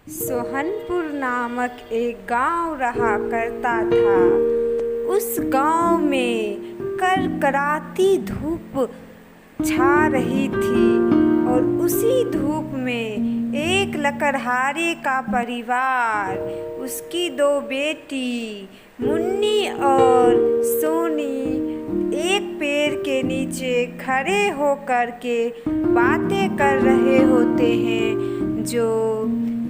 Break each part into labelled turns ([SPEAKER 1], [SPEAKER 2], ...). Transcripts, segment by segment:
[SPEAKER 1] सोहनपुर नामक एक गांव रहा करता था। उस गांव में करकराती धूप छा रही थी और उसी धूप में एक लकड़हारे का परिवार, उसकी दो बेटी मुन्नी और सोनी एक पेड़ के नीचे खड़े होकर के बातें कर रहे होते हैं। जो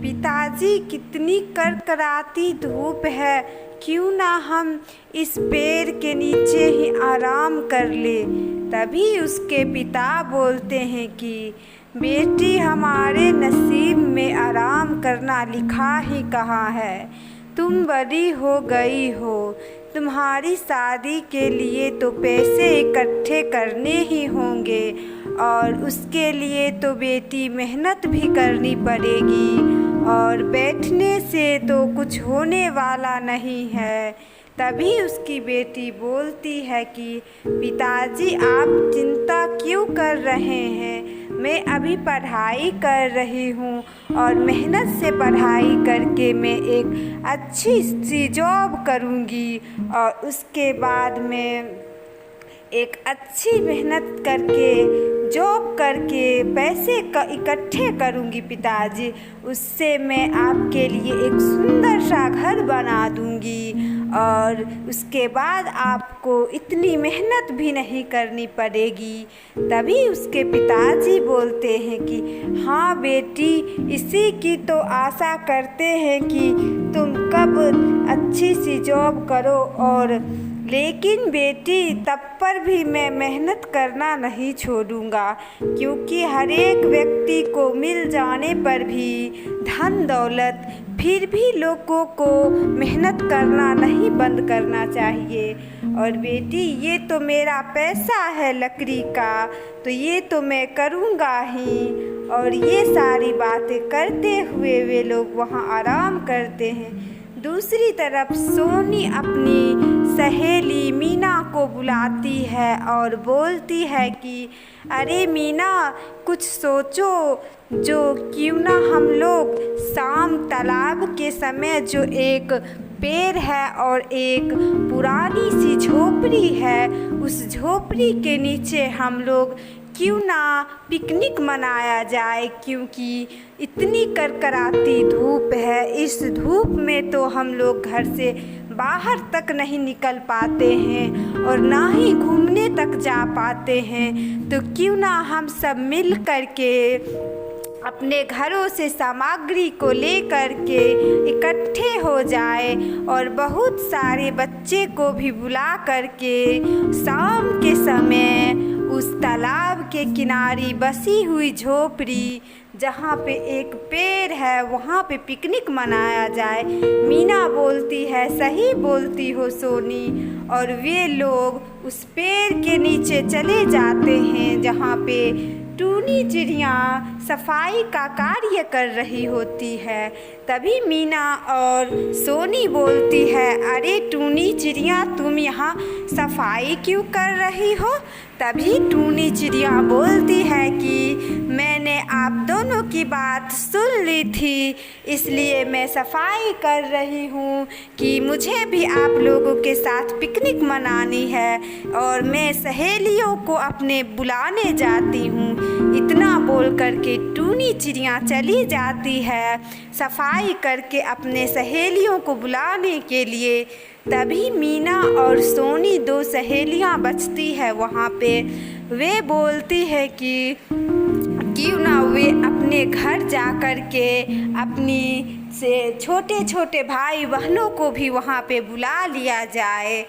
[SPEAKER 1] पिताजी, कितनी करकराती धूप है, क्यों ना हम इस पेड़ के नीचे ही आराम कर ले। तभी उसके पिता बोलते हैं कि बेटी, हमारे नसीब में आराम करना लिखा ही कहाँ है। तुम बड़ी हो गई हो, तुम्हारी शादी के लिए तो पैसे इकट्ठे करने ही होंगे और उसके लिए तो बेटी मेहनत भी करनी पड़ेगी और बैठने से तो कुछ होने वाला नहीं है। तभी उसकी बेटी बोलती है कि पिताजी, आप चिंता क्यों कर रहे हैं? मैं अभी पढ़ाई कर रही हूँ और मेहनत से पढ़ाई करके मैं एक अच्छी सी जॉब करूँगी और उसके बाद मैं एक अच्छी मेहनत करके जॉब करके पैसे इकट्ठे करूँगी पिताजी। उससे मैं आपके लिए एक सुंदर सा घर बना दूँगी और उसके बाद आपको इतनी मेहनत भी नहीं करनी पड़ेगी। तभी उसके पिताजी बोलते हैं कि हाँ बेटी, इसी की तो आशा करते हैं कि तुम कब अच्छी सी जॉब करो और लेकिन बेटी, तब पर भी मैं मेहनत करना नहीं छोड़ूंगा, क्योंकि हर एक व्यक्ति को मिल जाने पर भी धन दौलत, फिर भी लोगों को मेहनत करना नहीं बंद करना चाहिए। और बेटी, ये तो मेरा पैसा है लकड़ी का, तो ये तो मैं करूँगा ही। और ये सारी बातें करते हुए वे लोग वहाँ आराम करते हैं। दूसरी तरफ सोनी अपनी सहेली मीना को बुलाती है और बोलती है कि अरे मीना, कुछ सोचो, जो क्यों ना हम लोग शाम तालाब के समय जो एक पेड़ है और एक पुरानी सी झोपड़ी है, उस झोपड़ी के नीचे हम लोग क्यों ना पिकनिक मनाया जाए, क्योंकि इतनी करकराती धूप है। इस धूप में तो हम लोग घर से बाहर तक नहीं निकल पाते हैं और ना ही घूमने तक जा पाते हैं। तो क्यों ना हम सब मिल कर के अपने घरों से सामग्री को लेकर के इकट्ठे हो जाए और बहुत सारे बच्चे को भी बुला करके शाम के समय उस तालाब के किनारे बसी हुई झोपड़ी, जहाँ पे एक पेड़ है, वहाँ पे पिकनिक मनाया जाए। मीना बोलती है सही बोलती हो सोनी, और वे लोग उस पेड़ के नीचे चले जाते हैं जहाँ पे टूनी चिड़िया सफाई का कार्य कर रही होती है। तभी मीना और सोनी बोलती है, अरे टूनी चिड़िया, तुम यहाँ सफाई क्यों कर रही हो? तभी टूनी चिड़िया बोलती है कि मैंने आप दोनों की बात सुन ली थी, इसलिए मैं सफाई कर रही हूँ कि मुझे भी आप लोगों के साथ पिकनिक मनानी है और मैं सहेलियों को अपने बुलाने जाती हूँ। इतना बोल करके टूनी चिड़िया चली जाती है सफाई करके अपने सहेलियों को बुलाने के लिए। तभी मीना और सोनी, दो सहेलियां बचती है वहाँ पे। वे बोलती है कि क्यों ना वे अपने घर जा कर के अपनी से छोटे छोटे भाई बहनों को भी वहाँ पे बुला लिया जाए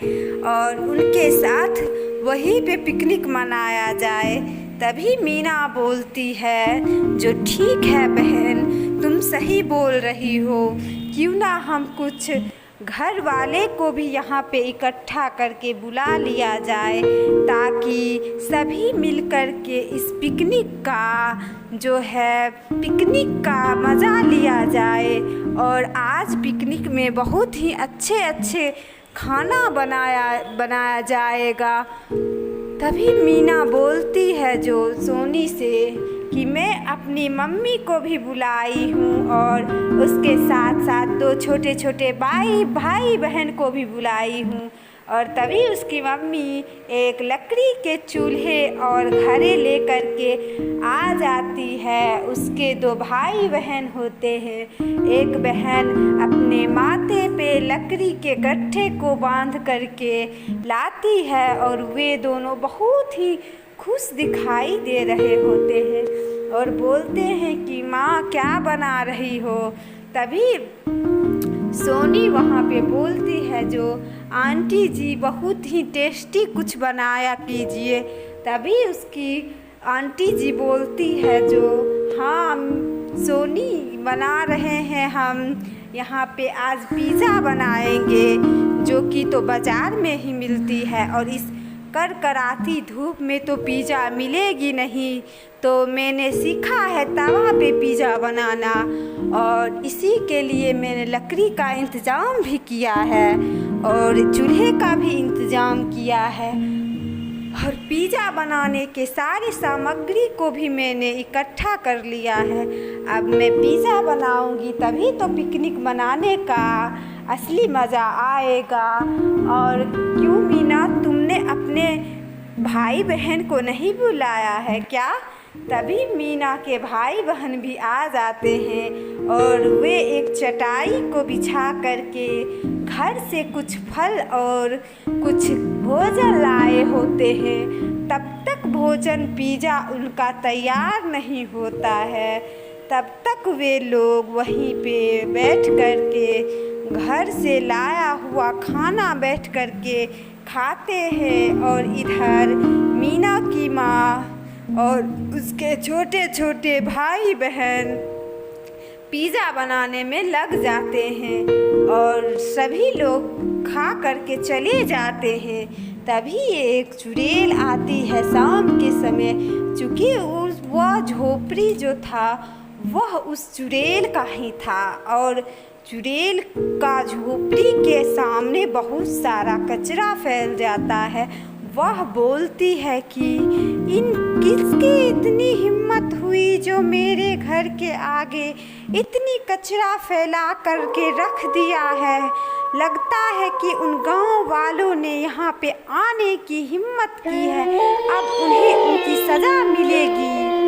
[SPEAKER 1] और उनके साथ वहीं पे पिकनिक मनाया जाए। तभी मीना बोलती है, जो ठीक है बहन, तुम सही बोल रही हो, क्यों ना हम कुछ घर वाले को भी यहाँ पे इकट्ठा करके बुला लिया जाए, ताकि सभी मिलकर के इस पिकनिक का जो है पिकनिक का मज़ा लिया जाए। और आज पिकनिक में बहुत ही अच्छे अच्छे खाना बनाया जाएगा। तभी मीना बोलती है जो सोनी से कि मैं अपनी मम्मी को भी बुलाई हूँ और उसके साथ साथ 2 छोटे छोटे भाई बहन को भी बुलाई हूँ। और तभी उसकी मम्मी एक लकड़ी के चूल्हे और घड़े लेकर के आ जाती है। उसके 2 भाई बहन होते हैं। एक बहन अपने माथे पे लकड़ी के गट्ठे को बांध करके लाती है और वे दोनों बहुत ही खुश दिखाई दे रहे होते हैं और बोलते हैं कि माँ क्या बना रही हो। तभी सोनी वहाँ पे बोलती है, जो आंटी जी बहुत ही टेस्टी कुछ बनाया कीजिए। तभी उसकी आंटी जी बोलती है, जो हाँ सोनी बना रहे हैं हम यहाँ पे आज पिज़्ज़ा बनाएंगे, जो कि तो बाज़ार में ही मिलती है और इस करकराती धूप में तो पिज़्ज़ा मिलेगी नहीं, तो मैंने सीखा है तवा पे पिज़्ज़ा बनाना और इसी के लिए मैंने लकड़ी का इंतज़ाम भी किया है और चूल्हे का भी इंतज़ाम किया है और पिज़्ज़ा बनाने के सारे सामग्री को भी मैंने इकट्ठा कर लिया है। अब मैं पिज़्ज़ा बनाऊंगी तभी तो पिकनिक मनाने का असली मज़ा आएगा। और क्यों मीना, तुमने अपने भाई बहन को नहीं बुलाया है क्या? तभी मीना के भाई बहन भी आ जाते हैं और वे एक चटाई को बिछा करके घर से कुछ फल और कुछ भोजन लाए होते हैं। तब तक भोजन पिज़्ज़ा उनका तैयार नहीं होता है, तब तक वे लोग वहीं पे बैठ कर के घर से लाया हुआ खाना बैठ कर के खाते हैं। और इधर मीना की माँ और उसके छोटे छोटे भाई बहन पिज़्ज़ा बनाने में लग जाते हैं और सभी लोग खा करके चले जाते हैं। तभी एक चुड़ैल आती है शाम के समय, चूँकि वह झोपड़ी जो था वह उस चुड़ैल का ही था और चुड़ैल का झोपड़ी के सामने बहुत सारा कचरा फैल जाता है। वह बोलती है कि किसकी इतनी हिम्मत हुई जो मेरे घर के आगे इतनी कचरा फैला करके रख दिया है। लगता है कि उन गांव वालों ने यहाँ पे आने की हिम्मत की है, अब उन्हें उनकी सज़ा मिलेगी।